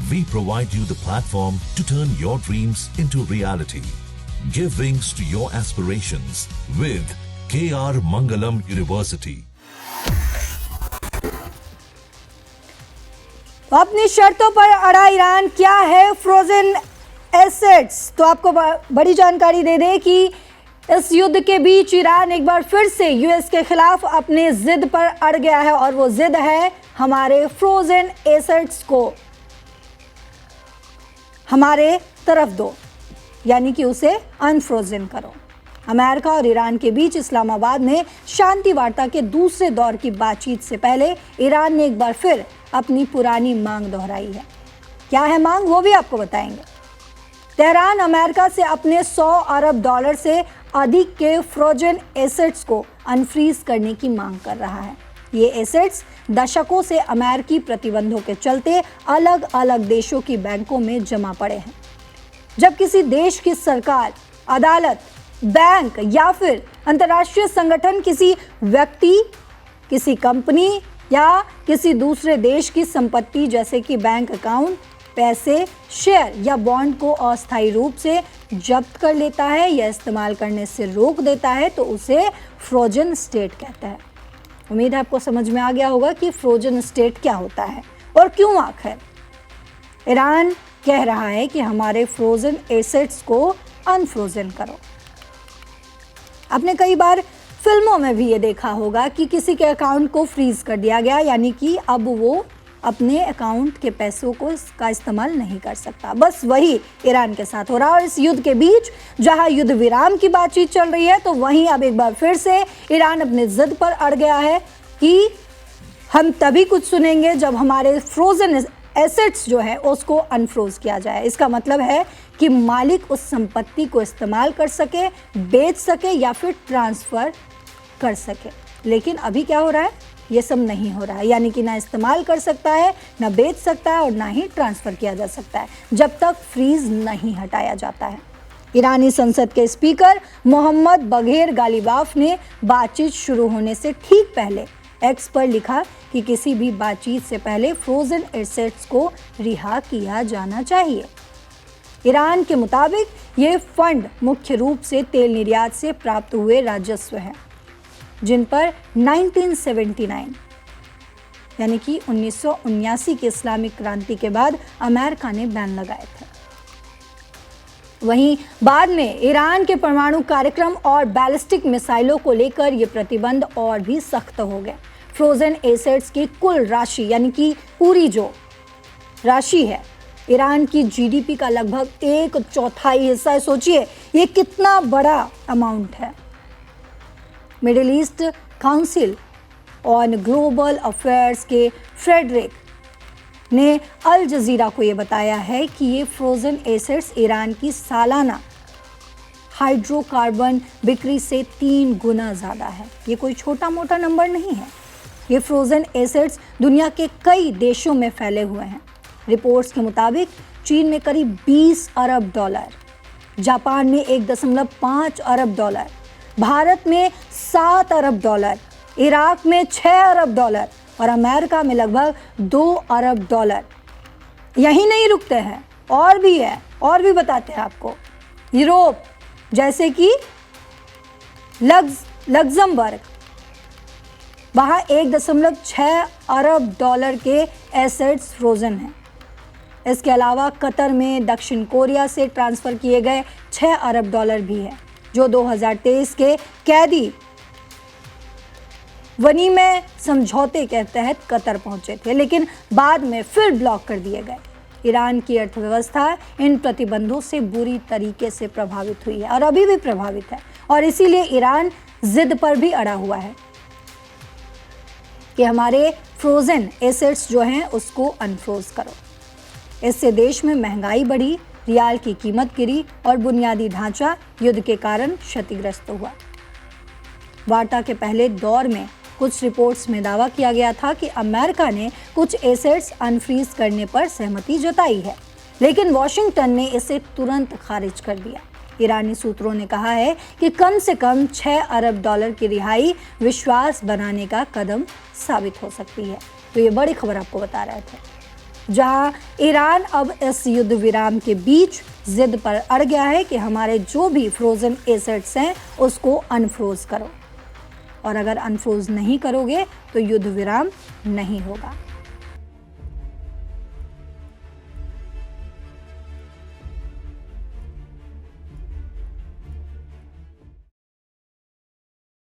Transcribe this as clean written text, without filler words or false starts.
We provide you the platform to turn your dreams into reality. Give wings to your aspirations with KR Mangalam University. अपनी शर्तों पर अड़ा Iran, क्या है frozen assets? तो आपको बड़ी जानकारी दे दें कि इस युद्ध के बीच ईरान एक बार फिर से यूएस के खिलाफ अपने जिद पर अड़ गया है और वो जिद है हमारे फ्रोजन एसेट्स को हमारे तरफ दो, यानी कि उसे अनफ्रोजन करो। अमेरिका और ईरान के बीच इस्लामाबाद में शांति वार्ता के दूसरे दौर की बातचीत से पहले ईरान ने एक बार फिर अपनी पुरानी मांग दोहराई है। क्या है मांग, वो भी आपको बताएंगे। तेहरान अमेरिका से अपने 100 अरब डॉलर से अधिक के फ्रोजन एसेट्स को अनफ्रीज करने की मांग कर रहा है। ये एसेट्स दशकों से अमेरिकी प्रतिबंधों के चलते अलग अलग देशों की बैंकों में जमा पड़े हैं। जब किसी देश की सरकार, अदालत, बैंक या फिर अंतर्राष्ट्रीय संगठन किसी व्यक्ति, किसी कंपनी या किसी दूसरे देश की संपत्ति जैसे कि बैंक अकाउंट, पैसे, शेयर या बॉन्ड को अस्थायी रूप से जब्त कर लेता है या इस्तेमाल करने से रोक देता है तो उसे फ्रोजन स्टेट कहता है। उम्मीद है आपको समझ में आ गया होगा कि फ्रोजन स्टेट क्या होता है और क्यों आखिर ईरान कह रहा है कि हमारे फ्रोजन एसेट्स को अनफ्रोजन करो। आपने कई बार फिल्मों में भी ये देखा होगा कि किसी के अकाउंट को फ्रीज कर दिया गया, यानी कि अब वो अपने अकाउंट के पैसों को इसका इस्तेमाल नहीं कर सकता। बस वही ईरान के साथ हो रहा है। और इस युद्ध के बीच जहां युद्ध विराम की बातचीत चल रही है, तो वहीं अब एक बार फिर से ईरान अपने जिद पर अड़ गया है कि हम तभी कुछ सुनेंगे जब हमारे फ्रोजन एसेट्स जो है उसको अनफ्रोज किया जाए। इसका मतलब है कि मालिक उस संपत्ति को इस्तेमाल कर सके, बेच सके या फिर ट्रांसफ़र कर सके। लेकिन अभी क्या हो रहा है, ये सब नहीं हो रहा है, यानी कि ना इस्तेमाल कर सकता है, ना बेच सकता है और ना ही ट्रांसफ़र किया जा सकता है जब तक फ्रीज नहीं हटाया जाता है। ईरानी संसद के स्पीकर मोहम्मद बघेर गालिबाफ ने बातचीत शुरू होने से ठीक पहले एक्स पर लिखा कि किसी भी बातचीत से पहले फ्रोजन एसेट्स को रिहा किया जाना चाहिए। ईरान के मुताबिक ये फंड मुख्य रूप से तेल निर्यात से प्राप्त हुए राजस्व हैं, जिन पर 1979 यानी कि 1979 की इस्लामिक क्रांति के बाद अमेरिका ने बैन लगाए थे। वहीं बाद में ईरान के परमाणु कार्यक्रम और बैलिस्टिक मिसाइलों को लेकर ये प्रतिबंध और भी सख्त हो गए। फ्रोजन एसेट्स की कुल राशि, यानी कि पूरी जो राशि है, ईरान की जीडीपी का लगभग 1/4 हिस्सा है। सोचिए ये कितना बड़ा अमाउंट है। Middle east council on global affairs के फ्रेडरिक ने अल जजीरा को ये बताया है कि ये फ्रोजन एसेट्स ईरान की सालाना हाइड्रोकार्बन बिक्री से 3 गुना ज़्यादा है। ये कोई छोटा मोटा नंबर नहीं है। ये फ्रोजन एसेट्स दुनिया के कई देशों में फैले हुए हैं। रिपोर्ट्स के मुताबिक चीन में करीब 20 अरब डॉलर, जापान में 1.5 अरब डॉलर, भारत में 7 अरब डॉलर, इराक में 6 अरब डॉलर और अमेरिका में लगभग 2 अरब डॉलर। यही नहीं रुकते हैं, और भी है, और भी बताते हैं आपको। यूरोप जैसे कि लग्जमबर्ग, वहाँ 1.6 अरब डॉलर के एसेट्स फ्रोजन हैं। इसके अलावा कतर में दक्षिण कोरिया से ट्रांसफ़र किए गए 6 अरब डॉलर भी है, जो 2023 के कैदी विनिमय समझौते के तहत कतर पहुंचे थे, लेकिन बाद में फिर ब्लॉक कर दिए गए। ईरान की अर्थव्यवस्था इन प्रतिबंधों से बुरी तरीके से प्रभावित हुई है और अभी भी प्रभावित है, और इसीलिए ईरान जिद पर भी अड़ा हुआ है कि हमारे फ्रोजन एसेट्स जो हैं उसको अनफ्रोज करो। इससे देश में महंगाई बढ़ी, रियाल की कीमत गिरी और बुनियादी ढांचा युद्ध के कारण क्षतिग्रस्त हुआ। वार्ता के पहले दौर में कुछ रिपोर्ट्स में दावा किया गया था कि अमेरिका ने कुछ एसेट्स अनफ्रीज करने पर सहमति जताई है, लेकिन वॉशिंगटन ने इसे तुरंत खारिज कर दिया। ईरानी सूत्रों ने कहा है कि कम से कम 6 अरब डॉलर की रिहाई विश्वास बनाने का कदम साबित हो सकती है। तो ये बड़ी खबर आपको बता रहे थे। जहां ईरान अब इस युद्ध विराम के बीच जिद पर अड़ गया है कि हमारे जो भी फ्रोजन एसेट्स हैं उसको अनफ्रोज करो, और अगर अनफ्रोज नहीं करोगे तो युद्ध विराम नहीं होगा।